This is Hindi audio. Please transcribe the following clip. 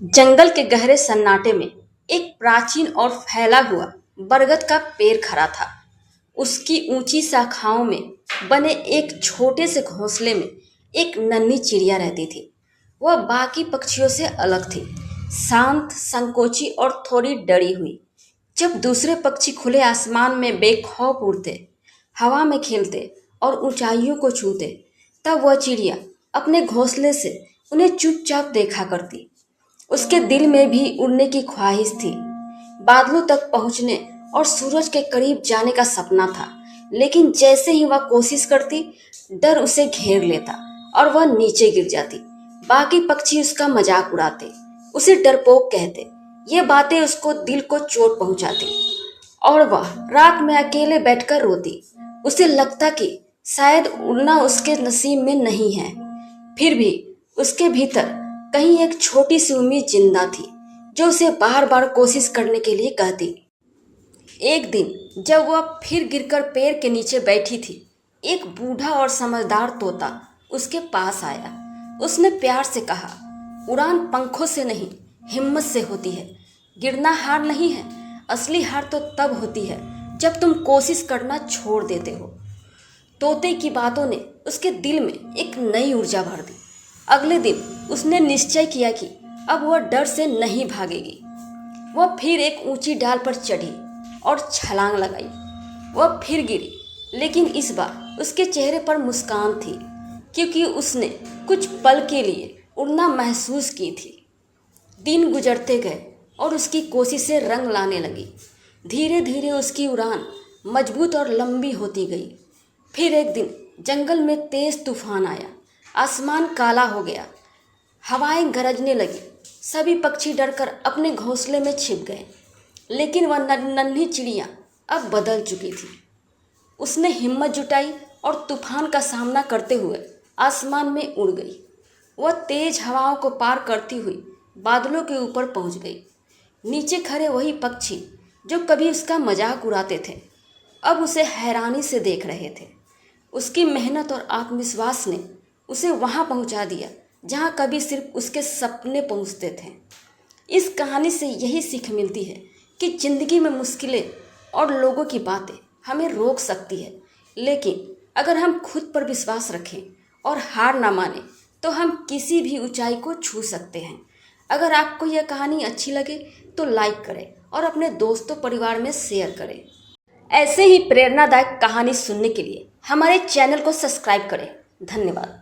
जंगल के गहरे सन्नाटे में एक प्राचीन और फैला हुआ बरगद का पेड़ खड़ा था। उसकी ऊंची शाखाओं में बने एक छोटे से घोंसले में एक नन्ही चिड़िया रहती थी। वह बाकी पक्षियों से अलग थी, शांत, संकोची और थोड़ी डरी हुई। जब दूसरे पक्षी खुले आसमान में बेखौफ उड़ते, हवा में खेलते और ऊंचाइयों को छूते, तब वह चिड़िया अपने घोंसले से उन्हें चुपचाप देखा करती। उसके दिल में भी उड़ने की ख्वाहिश थी, बादलों तक पहुंचने और सूरज के करीब जाने का सपना था। लेकिन जैसे ही वह कोशिश करती, डर उसे घेर लेता और वह नीचे गिर जाती। बाकी पक्षी उसका मजाक उड़ाते, उसे डरपोक कहते। ये बातें उसको दिल को चोट पहुंचाती और वह रात में अकेले बैठकर रोती। उसे लगता कि शायद उड़ना उसके नसीब में नहीं है। फिर भी उसके भीतर कहीं एक छोटी सी उम्मीद जिंदा थी, जो उसे बार बार कोशिश करने के लिए कहती। एक दिन जब वह फिर गिरकर पेड़ के नीचे बैठी थी, एक बूढ़ा और समझदार तोता उसके पास आया। उसने प्यार से कहा, उड़ान पंखों से नहीं, हिम्मत से होती है। गिरना हार नहीं है, असली हार तो तब होती है जब तुम कोशिश करना छोड़ देते हो। तोते की बातों ने उसके दिल में एक नई ऊर्जा भर दी। अगले दिन उसने निश्चय किया कि अब वह डर से नहीं भागेगी। वह फिर एक ऊंची डाल पर चढ़ी और छलांग लगाई। वह फिर गिरी, लेकिन इस बार उसके चेहरे पर मुस्कान थी, क्योंकि उसने कुछ पल के लिए उड़ना महसूस की थी। दिन गुजरते गए और उसकी कोशिशें रंग लाने लगी। धीरे धीरे उसकी उड़ान मजबूत और लंबी होती गई। फिर एक दिन जंगल में तेज तूफान आया। आसमान काला हो गया, हवाएं गरजने लगी। सभी पक्षी डरकर अपने घोंसले में छिप गए। लेकिन वह नन्ही चिड़िया अब बदल चुकी थी। उसने हिम्मत जुटाई और तूफान का सामना करते हुए आसमान में उड़ गई। वह तेज हवाओं को पार करती हुई बादलों के ऊपर पहुंच गई। नीचे खड़े वही पक्षी जो कभी उसका मजाक उड़ाते थे, अब उसे हैरानी से देख रहे थे। उसकी मेहनत और आत्मविश्वास ने उसे वहां पहुंचा दिया जहां कभी सिर्फ उसके सपने पहुंचते थे। इस कहानी से यही सीख मिलती है कि जिंदगी में मुश्किलें और लोगों की बातें हमें रोक सकती है, लेकिन अगर हम खुद पर विश्वास रखें और हार ना माने तो हम किसी भी ऊंचाई को छू सकते हैं। अगर आपको यह कहानी अच्छी लगे तो लाइक करें और अपने दोस्तों परिवार में शेयर करें। ऐसे ही प्रेरणादायक कहानी सुनने के लिए हमारे चैनल को सब्सक्राइब करें। धन्यवाद।